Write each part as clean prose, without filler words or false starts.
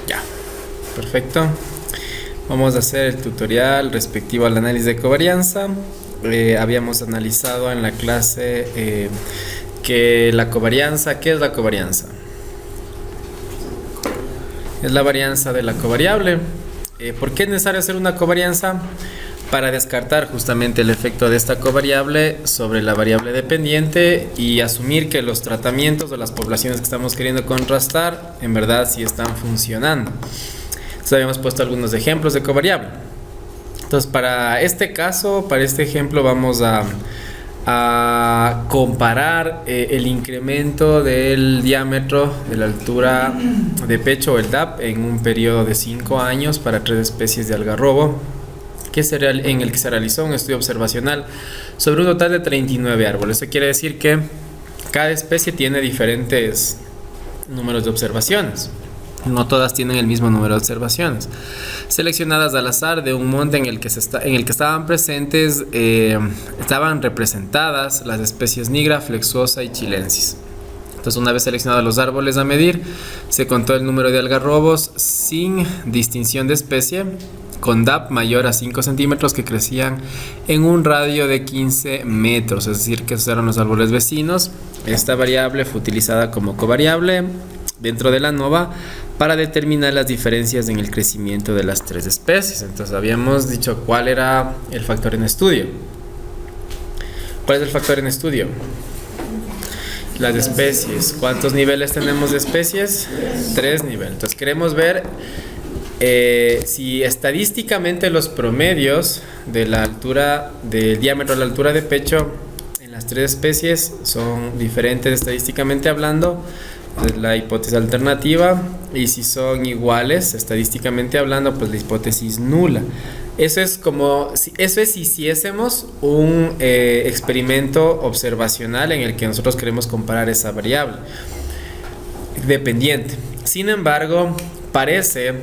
Ya, perfecto. Vamos a hacer el tutorial respectivo al análisis de covarianza. Habíamos analizado en la clase que la covarianza, ¿qué es la covarianza? Es la varianza de la covariable. ¿Por qué es necesario hacer una covarianza? Para descartar justamente el efecto de esta covariable sobre la variable dependiente y asumir que los tratamientos o las poblaciones que estamos queriendo contrastar en verdad sí están funcionando. Entonces habíamos puesto algunos ejemplos de covariable. Entonces para este caso, para este ejemplo vamos a comparar el incremento del diámetro de la altura de pecho o el DAP en un periodo de 5 años para 3 especies de algarrobo en el que se realizó un estudio observacional sobre un total de 39 árboles. Eso quiere decir que cada especie tiene diferentes números de observaciones. No todas tienen el mismo número de observaciones. Seleccionadas al azar de un monte en el que estaban presentes, estaban representadas las especies nigra, flexuosa y chilensis. Entonces, una vez seleccionados los árboles a medir, se contó el número de algarrobos sin distinción de especie, con DAP mayor a 5 centímetros que crecían en un radio de 15 metros, es decir, que esos eran los árboles vecinos. Esta variable fue utilizada como covariable dentro de la ANOVA para determinar las diferencias en el crecimiento de las 3 especies. Entonces habíamos dicho cuál era el factor en estudio. ¿Cuál es el factor en estudio? Las especies. ¿Cuántos niveles tenemos de especies? 3 niveles. Entonces queremos ver si estadísticamente los promedios de la altura del diámetro a la altura de pecho en las 3 especies son diferentes estadísticamente hablando. Es la hipótesis alternativa, y si son iguales estadísticamente hablando, pues la hipótesis nula. Eso es si hiciésemos un experimento observacional en el que nosotros queremos comparar esa variable dependiente. Sin embargo, parece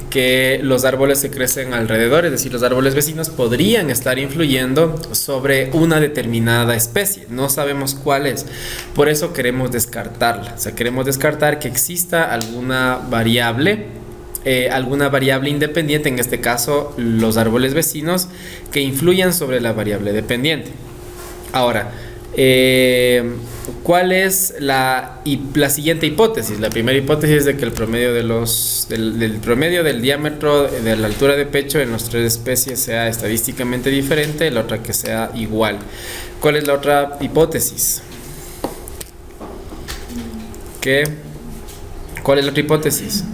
que los árboles que crecen alrededor, es decir, los árboles vecinos, podrían estar influyendo sobre una determinada especie. No sabemos cuál es. Por eso queremos descartarla. O sea, queremos descartar que exista alguna variable independiente, en este caso los árboles vecinos, que influyan sobre la variable dependiente. Ahora, ¿cuál es la siguiente hipótesis? La primera hipótesis es de que el promedio del promedio del diámetro de la altura de pecho en las 3 especies sea estadísticamente diferente, la otra que sea igual. ¿Cuál es la otra hipótesis? ¿Cuál es la otra hipótesis?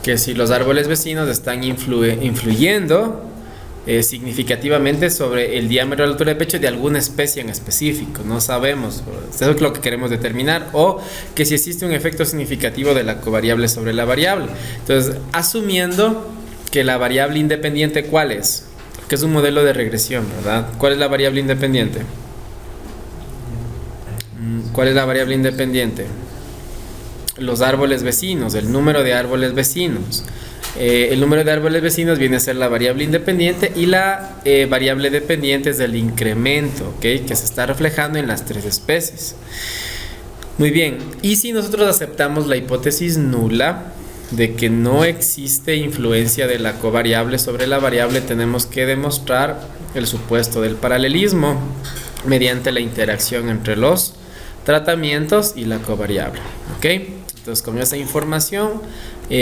Que si los árboles vecinos están influyendo significativamente sobre el diámetro de la altura de pecho de alguna especie en específico. No sabemos, eso es lo que queremos determinar, o que si existe un efecto significativo de la covariable sobre la variable. Entonces, asumiendo que la variable independiente, ¿cuál es? Que es un modelo de regresión, ¿verdad? ¿Cuál es la variable independiente? ¿Cuál es la variable independiente? Los árboles vecinos, el número de árboles vecinos. El número de árboles vecinos viene a ser la variable independiente, y la variable dependiente es el incremento, ¿okay?, que se está reflejando en las 3 especies. Muy bien, y si nosotros aceptamos la hipótesis nula de que no existe influencia de la covariable sobre la variable, tenemos que demostrar el supuesto del paralelismo mediante la interacción entre los tratamientos y la covariable, ¿ok? Entonces, con esa información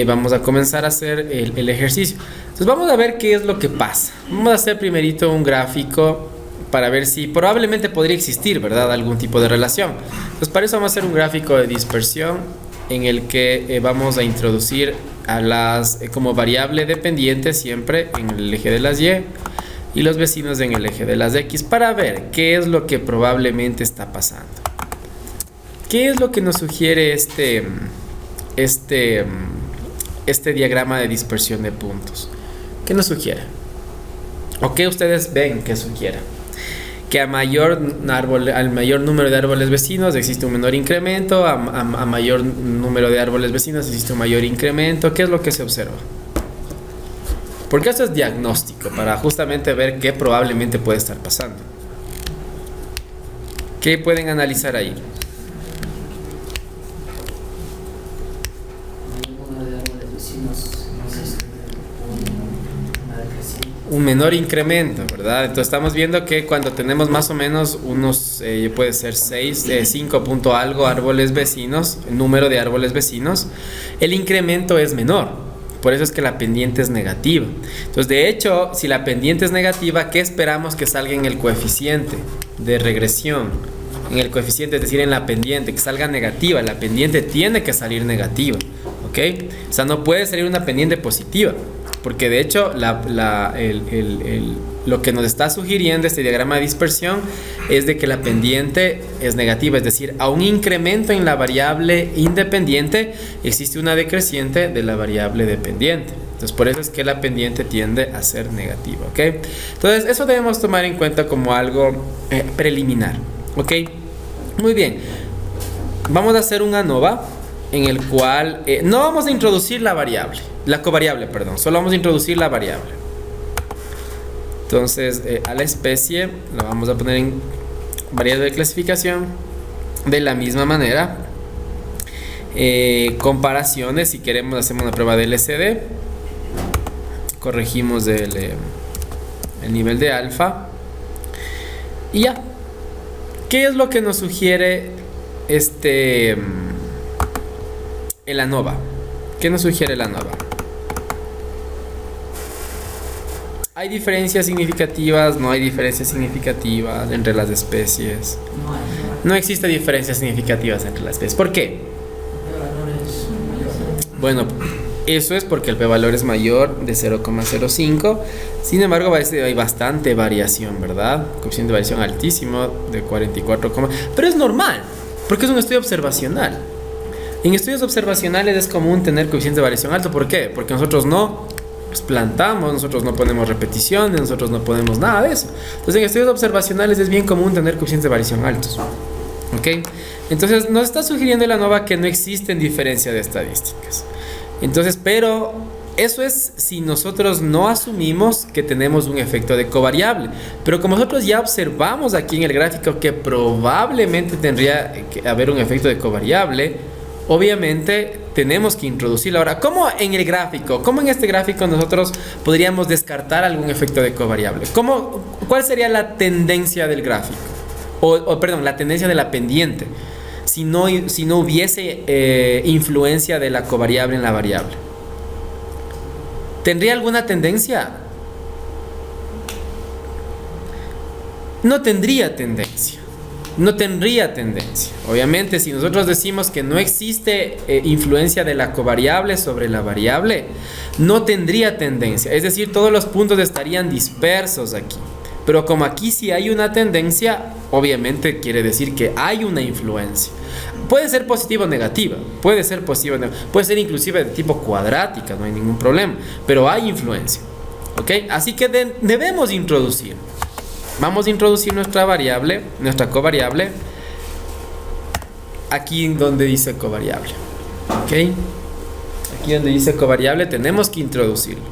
vamos a comenzar a hacer el ejercicio. Entonces vamos a ver qué es lo que pasa. Vamos a hacer primerito un gráfico para ver si probablemente podría existir, ¿verdad?, algún tipo de relación. Entonces para eso vamos a hacer un gráfico de dispersión en el que vamos a introducir a como variable dependiente siempre en el eje de las Y y los vecinos en el eje de las X, para ver qué es lo que probablemente está pasando. ¿Qué es lo que nos sugiere este diagrama de dispersión de puntos? ¿Qué nos sugiere? ¿O qué ustedes ven que sugiere? Que al mayor número de árboles vecinos existe un menor incremento, a mayor número de árboles vecinos existe un mayor incremento. ¿Qué es lo que se observa? Porque esto es diagnóstico, para justamente ver qué probablemente puede estar pasando. ¿Qué pueden analizar ahí? un menor incremento, ¿verdad? Entonces estamos viendo que cuando tenemos más o menos unos, puede ser 5 punto algo árboles vecinos, el número de árboles vecinos, el incremento es menor. Por eso es que la pendiente es negativa. Entonces, de hecho, si la pendiente es negativa, ¿qué esperamos que salga en el coeficiente de regresión? En el coeficiente, es decir, en la pendiente, que salga negativa. La pendiente tiene que salir negativa, ¿ok? O sea, no puede salir una pendiente positiva, porque de hecho lo que nos está sugiriendo este diagrama de dispersión es de que la pendiente es negativa, es decir, a un incremento en la variable independiente existe una decreciente de la variable dependiente. Entonces, por eso es que la pendiente tiende a ser negativa, ¿ok? Entonces, eso debemos tomar en cuenta como algo preliminar, ¿ok? Muy bien, vamos a hacer un ANOVA en el cual no vamos a introducir la covariable, perdón, solo vamos a introducir la variable. Entonces, a la especie la vamos a poner en variable de clasificación de la misma manera. Comparaciones, si queremos hacemos una prueba de LCD, corregimos el nivel de alfa y ya. ¿Qué es lo que nos sugiere el ANOVA? ¿Qué nos sugiere el ANOVA? ¿Hay diferencias significativas? ¿No hay diferencias significativas entre las especies? No existe diferencias significativas entre las especies. ¿Por qué? Bueno, eso es porque el p-valor es mayor de 0,05. Sin embargo, hay bastante variación, ¿verdad? Coeficiente de variación altísimo de 44, pero es normal, porque es un estudio observacional. En estudios observacionales es común tener coeficiente de variación alto. ¿Por qué? Porque nosotros no plantamos, nosotros no ponemos repeticiones, nosotros no ponemos nada de eso. Entonces, en estudios observacionales es bien común tener coeficientes de variación altos, ¿ok? Entonces, nos está sugiriendo la ANOVA que no existen diferencias de estadísticas. Entonces, pero eso es si nosotros no asumimos que tenemos un efecto de covariable. Pero como nosotros ya observamos aquí en el gráfico que probablemente tendría que haber un efecto de covariable, obviamente tenemos que introducirlo. Ahora, ¿cómo en el gráfico? ¿Cómo en este gráfico nosotros podríamos descartar algún efecto de covariable? ¿Cuál sería la tendencia del gráfico? Perdón, la tendencia de la pendiente. Si no hubiese influencia de la covariable en la variable. ¿Tendría alguna tendencia? No tendría tendencia. No tendría tendencia. Obviamente, si nosotros decimos que no existe influencia de la covariable sobre la variable, no tendría tendencia. Es decir, todos los puntos estarían dispersos aquí. Pero como aquí sí hay una tendencia, obviamente quiere decir que hay una influencia. Puede ser positiva o negativa, puede ser positiva o negativa, puede ser inclusive de tipo cuadrática, no hay ningún problema, pero hay influencia, ¿ok? Así que debemos introducir. Vamos a introducir nuestra variable, nuestra covariable, aquí donde dice covariable, ¿ok? Aquí donde dice covariable tenemos que introducirlo.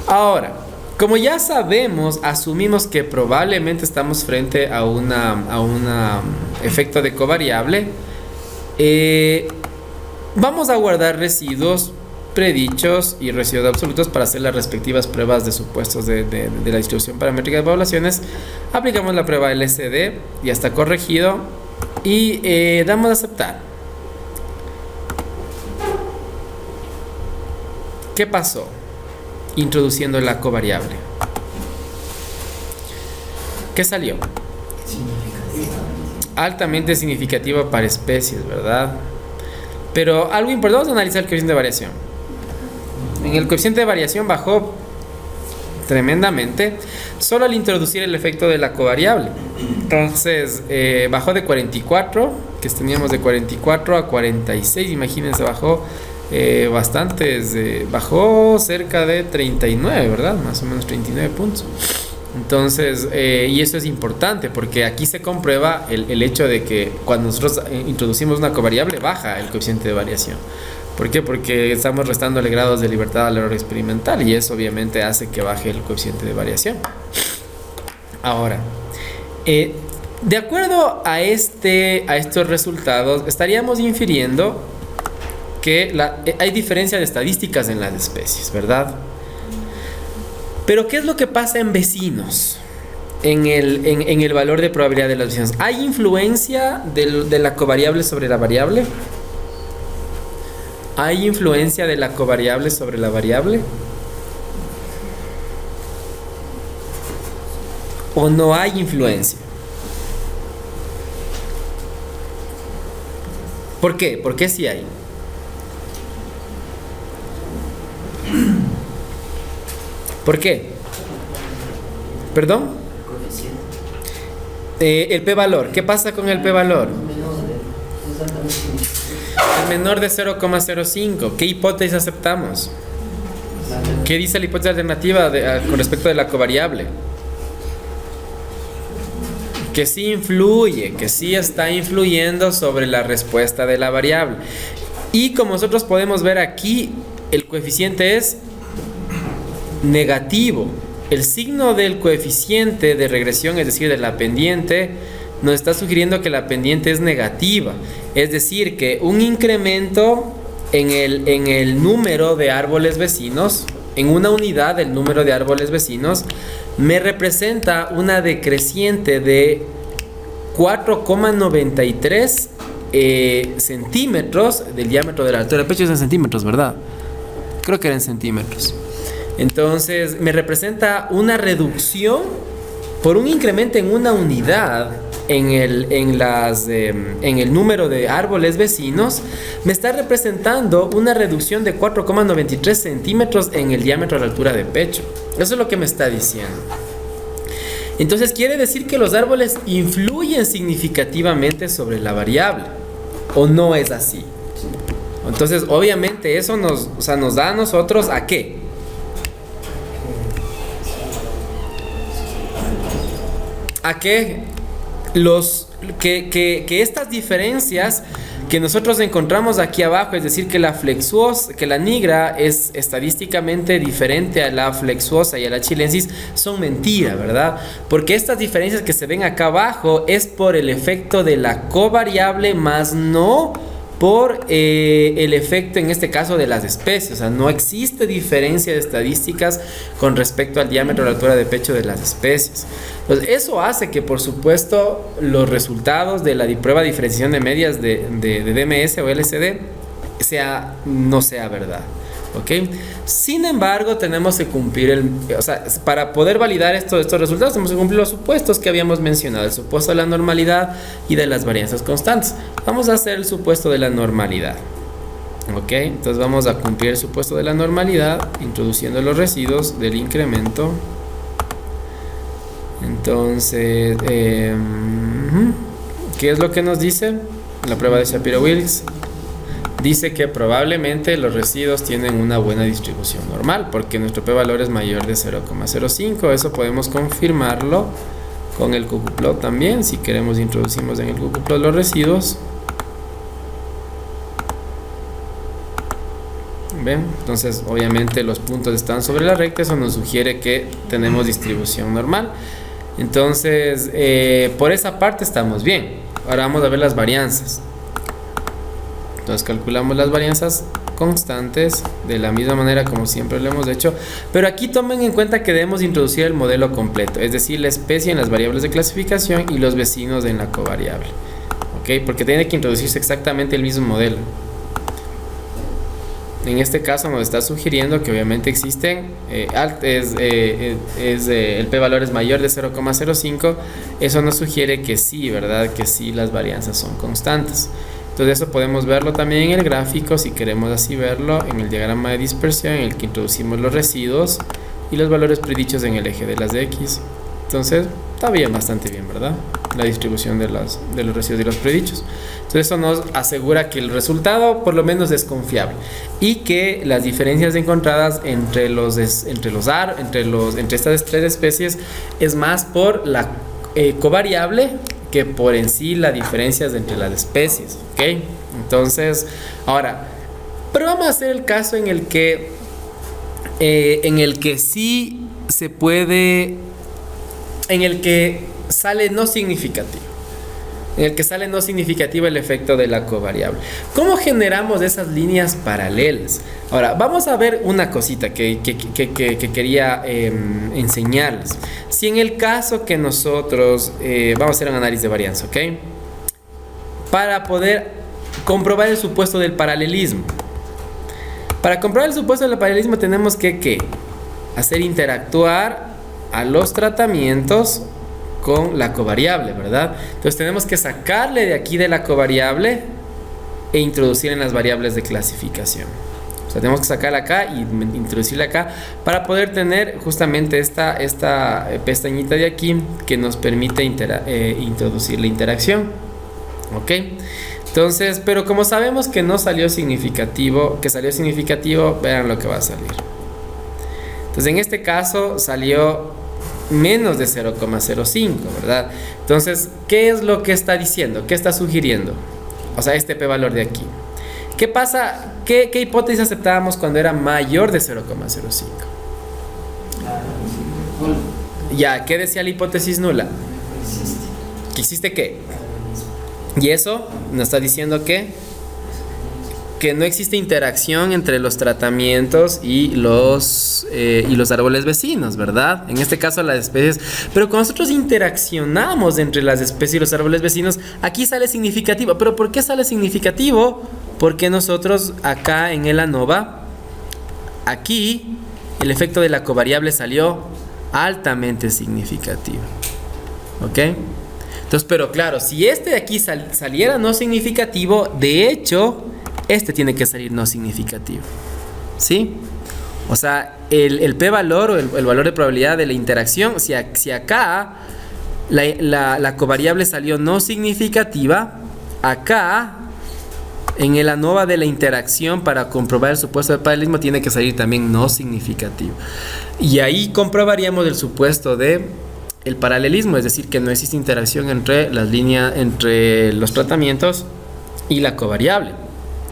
Ahora, como ya sabemos, asumimos que probablemente estamos frente a un efecto de covariable. Vamos a guardar residuos predichos y residuos absolutos para hacer las respectivas pruebas de supuestos de la distribución paramétrica de poblaciones. Aplicamos la prueba LCD, ya está corregido y damos a aceptar. ¿Qué pasó? Introduciendo la covariable. ¿Qué salió? Altamente significativa para especies, ¿verdad? Pero algo importante, vamos a analizar el coeficiente de variación. En el coeficiente de variación bajó tremendamente solo al introducir el efecto de la covariable. Entonces bajó de 44, que teníamos de 44 a 46, imagínense, bajó bajó cerca de 39, ¿verdad? Más o menos 39 puntos. Entonces, y eso es importante porque aquí se comprueba el hecho de que cuando nosotros introducimos una covariable baja el coeficiente de variación. ¿Por qué? Porque estamos restándole grados de libertad al error experimental y eso obviamente hace que baje el coeficiente de variación. Ahora, de acuerdo a estos resultados, estaríamos infiriendo que hay diferencia de estadísticas en las especies, ¿verdad? Pero ¿qué es lo que pasa en vecinos? En el valor de probabilidad de los vecinos. ¿Hay influencia de la covariable sobre la variable? ¿Hay influencia de la covariable sobre la variable? ¿O no hay influencia? ¿Por qué? ¿Por qué sí hay? ¿Por qué? ¿Perdón? El p-valor. ¿Qué pasa con el p-valor? Es menor de 0,05. ¿Qué hipótesis aceptamos? ¿Qué dice la hipótesis alternativa con respecto de la covariable? Que sí influye, que sí está influyendo sobre la respuesta de la variable. Y como nosotros podemos ver aquí, el coeficiente es negativo. El signo del coeficiente de regresión, es decir, de la pendiente, nos está sugiriendo que la pendiente es negativa. Es decir, que un incremento en el número de árboles vecinos, en una unidad del número de árboles vecinos, me representa una decreciente de 4,93 centímetros del diámetro de la altura. El pecho es en centímetros, ¿verdad? Creo que era en centímetros. Entonces me representa una reducción por un incremento en una unidad en el número de árboles vecinos. Me está representando una reducción de 4,93 centímetros en el diámetro de la altura de pecho. Eso es lo que me está diciendo. Entonces quiere decir que los árboles influyen significativamente sobre la variable, ¿o no es así? Entonces obviamente eso nos da a nosotros ¿a qué? A que estas diferencias que nosotros encontramos aquí abajo, es decir, que la nigra es estadísticamente diferente a la flexuosa y a la chilensis, son mentira, ¿verdad? Porque estas diferencias que se ven acá abajo es por el efecto de la covariable, más no por el efecto en este caso de las especies. O sea, no existe diferencia de estadísticas con respecto al diámetro de la altura de pecho de las especies. Entonces eso hace que, por supuesto, los resultados de la prueba de diferenciación de medias de DMS o LCD no sea verdad, ¿ok? Sin embargo, tenemos que cumplir para poder validar estos resultados tenemos que cumplir los supuestos que habíamos mencionado: el supuesto de la normalidad y de las varianzas constantes. Vamos a hacer el supuesto de la normalidad, ¿ok? Entonces vamos a cumplir el supuesto de la normalidad introduciendo los residuos del incremento. Entonces, ¿qué es lo que nos dice la prueba de Shapiro-Wilks? Dice que probablemente los residuos tienen una buena distribución normal, porque nuestro p-valor es mayor de 0,05. Eso podemos confirmarlo con el qqplot también. Si queremos, introducimos en el qqplot los residuos. ¿Ven? Entonces obviamente los puntos están sobre la recta. Eso nos sugiere que tenemos distribución normal. Entonces por esa parte estamos bien. Ahora vamos a ver las varianzas. Entonces calculamos las varianzas constantes de la misma manera como siempre lo hemos hecho, pero aquí tomen en cuenta que debemos introducir el modelo completo, es decir, la especie en las variables de clasificación y los vecinos en la covariable, ¿ok? Porque tiene que introducirse exactamente el mismo modelo. En este caso nos está sugiriendo que obviamente existen el p-valor es mayor de 0,05. Eso nos sugiere que sí, ¿verdad? Que sí, las varianzas son constantes. Entonces eso podemos verlo también en el gráfico, si queremos así verlo, en el diagrama de dispersión en el que introducimos los residuos y los valores predichos en el eje de las de X. Entonces está bien, bastante bien, ¿verdad? La distribución de los residuos y los predichos. Entonces eso nos asegura que el resultado por lo menos es confiable y que las diferencias encontradas entre estas tres especies es más por la covariable que por en sí las diferencias entre las especies, ¿ok? Entonces, ahora, pero vamos a hacer el caso en el que sí se puede, en el que sale no significativo. en el que sale no significativo el efecto de la covariable. ¿Cómo generamos esas líneas paralelas? Ahora, vamos a ver una cosita que quería enseñarles. Si en el caso que nosotros, vamos a hacer un análisis de varianza, ¿ok? Para poder comprobar el supuesto del paralelismo. Para comprobar el supuesto del paralelismo tenemos que hacer interactuar a los tratamientos con la covariable, ¿verdad? Entonces tenemos que sacarle de aquí de la covariable e introducir en las variables de clasificación. O sea, tenemos que sacarla acá y introducirla acá para poder tener justamente esta pestañita de aquí que nos permite introducir la interacción. ¿Ok? Entonces, pero como sabemos que no salió significativo, que salió significativo, vean lo que va a salir. Entonces, en este caso salió menos de 0,05, ¿verdad? Entonces, ¿qué es lo que está diciendo? ¿Qué está sugiriendo? O sea, este p-valor de aquí. ¿Qué pasa? ¿Qué hipótesis aceptábamos cuando era mayor de 0,05? Ya, ¿qué decía la hipótesis nula? ¿Que existe qué? Y eso nos está diciendo que no existe interacción entre los tratamientos y los árboles vecinos, ¿verdad? En este caso las especies. Pero cuando nosotros interaccionamos entre las especies y los árboles vecinos, aquí sale significativo. ¿Pero por qué sale significativo? Porque nosotros acá en el ANOVA, aquí el efecto de la covariable salió altamente significativo. ¿Ok? Entonces, pero claro, si este de aquí saliera no significativo, de hecho, este tiene que salir no significativo. ¿Sí? O sea, el p-valor o el valor de probabilidad de la interacción, si acá la covariable salió no significativa, acá en el ANOVA de la interacción para comprobar el supuesto del paralelismo tiene que salir también no significativo. Y ahí comprobaríamos el supuesto de el paralelismo, es decir, que no existe interacción entre las líneas, entre los tratamientos y la covariable.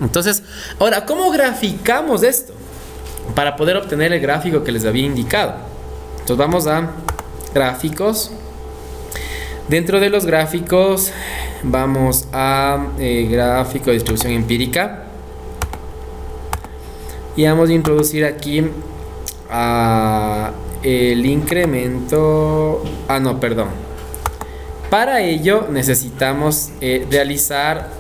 Entonces, ahora, ¿cómo graficamos esto? Para poder obtener el gráfico que les había indicado. Entonces vamos a gráficos. Dentro de los gráficos vamos a gráfico de distribución empírica. Y vamos a introducir aquí el incremento. Para ello necesitamos realizar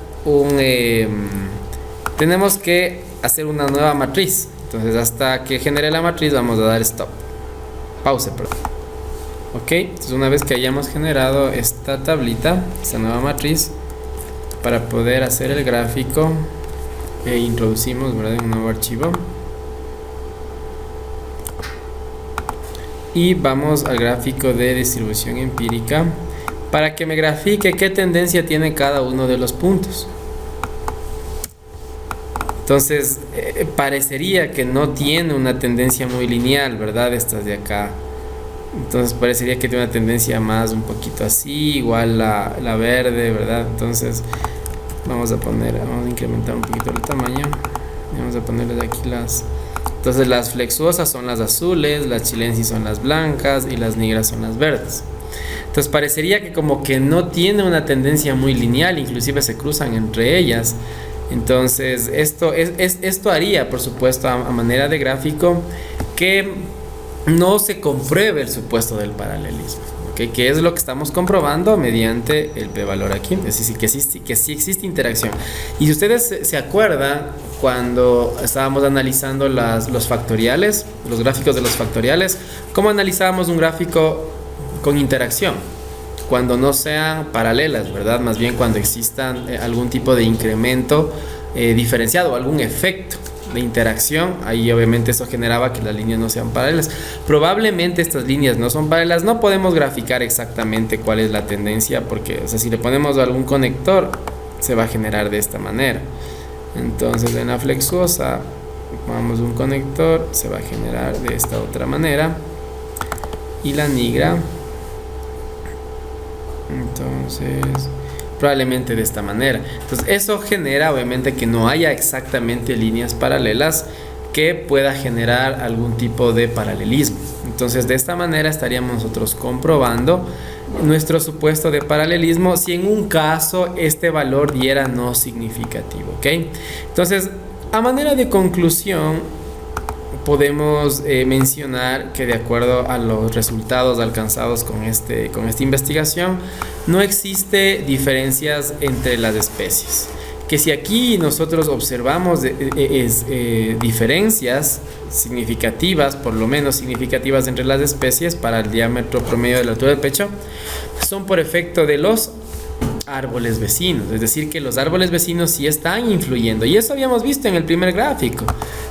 tenemos que hacer una nueva matriz. Entonces hasta que genere la matriz vamos a dar stop. Pause, perdón. Ok, entonces una vez que hayamos generado esta tablita, esta nueva matriz, para poder hacer el gráfico, introducimos, ¿verdad?, en un nuevo archivo. Y vamos al gráfico de distribución empírica para que me grafique qué tendencia tiene cada uno de los puntos. Entonces, parecería que no tiene una tendencia muy lineal, ¿verdad? Estas de acá. Entonces, parecería que tiene una tendencia más un poquito así, igual la verde, ¿verdad? Entonces, vamos a incrementar un poquito el tamaño. Vamos a ponerle aquí Entonces, las flexuosas son las azules, las chilensis son las blancas y las negras son las verdes. Entonces, parecería que como que no tiene una tendencia muy lineal, inclusive se cruzan entre ellas. Entonces esto haría, por supuesto, a manera de gráfico, que no se compruebe el supuesto del paralelismo, ¿okay? Que es lo que estamos comprobando mediante el p-valor aquí, es decir, que sí existe interacción. Y si ustedes se acuerdan, cuando estábamos analizando los factoriales, los gráficos de los factoriales, ¿cómo analizábamos un gráfico con interacción? Cuando no sean paralelas, ¿verdad? Más bien cuando existan algún tipo de incremento diferenciado, algún efecto de interacción. Ahí obviamente eso generaba que las líneas no sean paralelas. Probablemente estas líneas no son paralelas. No podemos graficar exactamente cuál es la tendencia, porque, o sea, si le ponemos algún conector, se va a generar de esta manera. Entonces en la flexuosa, pongamos un conector, se va a generar de esta otra manera. Y la negra, entonces probablemente de esta manera. Entonces eso genera obviamente que no haya exactamente líneas paralelas que pueda generar algún tipo de paralelismo. Entonces de esta manera estaríamos nosotros comprobando nuestro supuesto de paralelismo si en un caso este valor diera no significativo, ¿ok? Entonces, a manera de conclusión, podemos mencionar que de acuerdo a los resultados alcanzados con esta investigación, no existe diferencias entre las especies. Que si aquí nosotros observamos diferencias significativas, por lo menos significativas entre las especies para el diámetro promedio de la altura del pecho, son por efecto de los árboles vecinos, es decir, que los árboles vecinos sí están influyendo, y eso habíamos visto en el primer gráfico,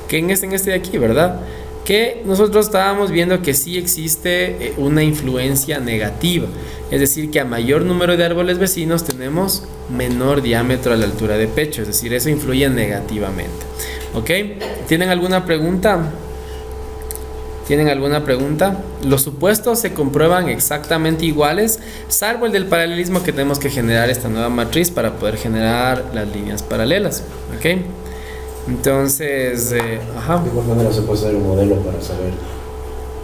que en este de aquí, ¿verdad? Que nosotros estábamos viendo que sí existe una influencia negativa, es decir, que a mayor número de árboles vecinos tenemos menor diámetro a la altura de pecho, es decir, eso influye negativamente. ¿Ok? ¿Tienen alguna pregunta? ¿Tienen alguna pregunta? Los supuestos se comprueban exactamente iguales, salvo el del paralelismo, que tenemos que generar esta nueva matriz para poder generar las líneas paralelas. ¿Ok? Entonces, ¿De qué manera se puede hacer un modelo para saber?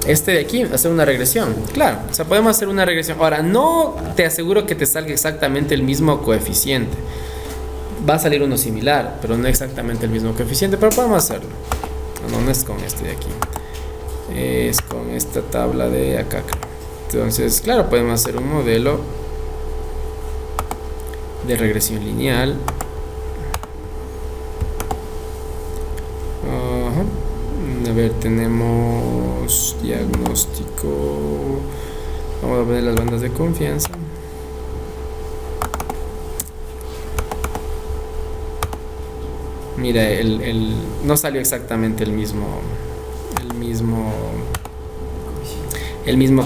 Este de aquí, hacer una regresión. Claro, o sea, podemos hacer una regresión. Ahora, no te aseguro que te salga exactamente el mismo coeficiente. Va a salir uno similar, pero no exactamente el mismo coeficiente, pero podemos hacerlo. No es con este de aquí. Es con esta tabla de acá. Entonces, claro, podemos hacer un modelo de regresión lineal. A ver, tenemos diagnóstico. Vamos a poner las bandas de confianza. Mira, no salió exactamente el mismo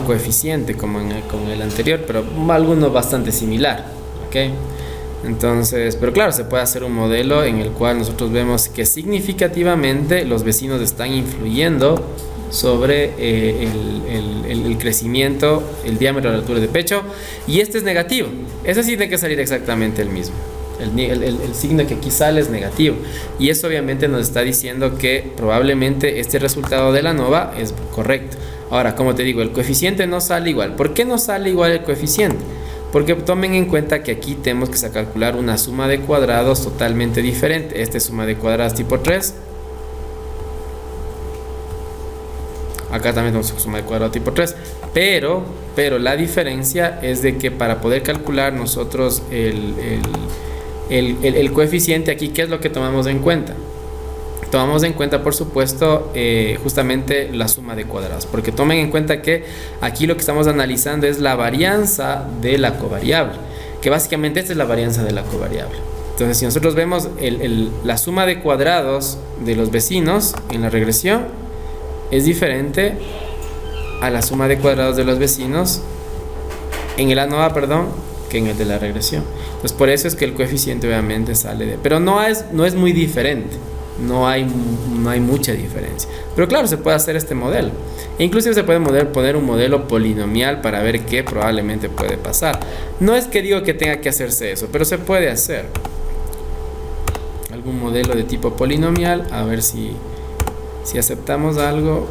coeficiente como con el anterior, pero alguno bastante similar, ¿ok? Entonces, pero claro, se puede hacer un modelo en el cual nosotros vemos que significativamente los vecinos están influyendo sobre el crecimiento, el diámetro de la altura de pecho, y este es negativo. Ese sí tiene que salir exactamente el mismo. El signo que aquí sale es negativo, y eso obviamente nos está diciendo que probablemente este resultado de la ANOVA es correcto. Ahora, como te digo, el coeficiente no sale igual. ¿Por qué no sale igual el coeficiente? Porque tomen en cuenta que aquí tenemos que calcular una suma de cuadrados totalmente diferente. Esta es suma de cuadrados tipo 3. Acá también tenemos suma de cuadrados tipo 3. Pero la diferencia es de que para poder calcular nosotros el coeficiente aquí, ¿qué es lo que tomamos en cuenta? Tomamos en cuenta, por supuesto, justamente la suma de cuadrados, porque tomen en cuenta que aquí lo que estamos analizando es la varianza de la covariable, que básicamente esta es la varianza de la covariable. Entonces, si nosotros vemos la suma de cuadrados de los vecinos en la regresión es diferente a la suma de cuadrados de los vecinos en el ANOVA, que en el de la regresión. Entonces, por eso es que el coeficiente obviamente sale de... Pero no es muy diferente. No hay mucha diferencia, pero claro, se puede hacer este modelo, e inclusive se puede poner un modelo polinomial para ver qué probablemente puede pasar. No es que digo que tenga que hacerse eso, pero se puede hacer algún modelo de tipo polinomial, a ver si aceptamos algo.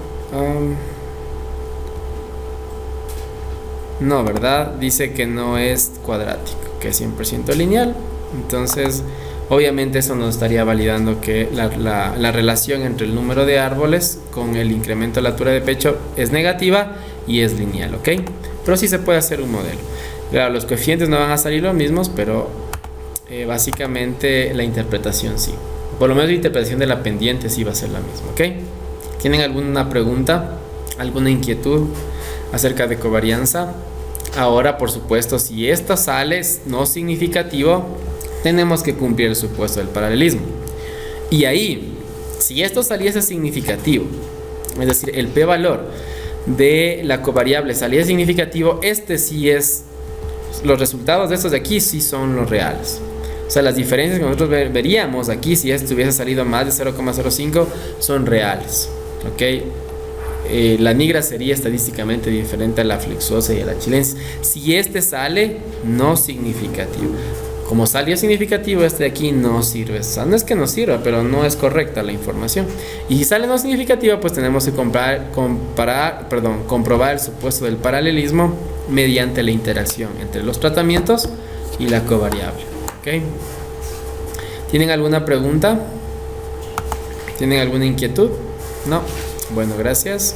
No, ¿verdad? Dice que no es cuadrático, que es 100% lineal. Entonces obviamente eso nos estaría validando que la relación entre el número de árboles con el incremento de la altura de pecho es negativa y es lineal, ¿ok? Pero sí se puede hacer un modelo. Claro, los coeficientes no van a salir los mismos, pero básicamente la interpretación sí. Por lo menos la interpretación de la pendiente sí va a ser la misma, ¿ok? ¿Tienen alguna pregunta, alguna inquietud acerca de covarianza? Ahora, por supuesto, si esto sale no significativo, tenemos que cumplir el supuesto del paralelismo. Y ahí, si esto saliese significativo, es decir, el p-valor de la covariable saliese significativo, los resultados de estos de aquí sí son los reales. O sea, las diferencias que nosotros veríamos aquí, si esto hubiese salido más de 0,05, son reales, ¿ok? La nigra sería estadísticamente diferente a la flexuosa y a la chilensis. Si este sale no significativo, como salió significativo, este de aquí no sirve. O sea, no es que no sirva, pero no es correcta la información. Y si sale no significativo, pues tenemos que comprobar el supuesto del paralelismo mediante la interacción entre los tratamientos y la covariable. ¿Ok? ¿Tienen alguna pregunta? ¿Tienen alguna inquietud? No. Bueno, gracias.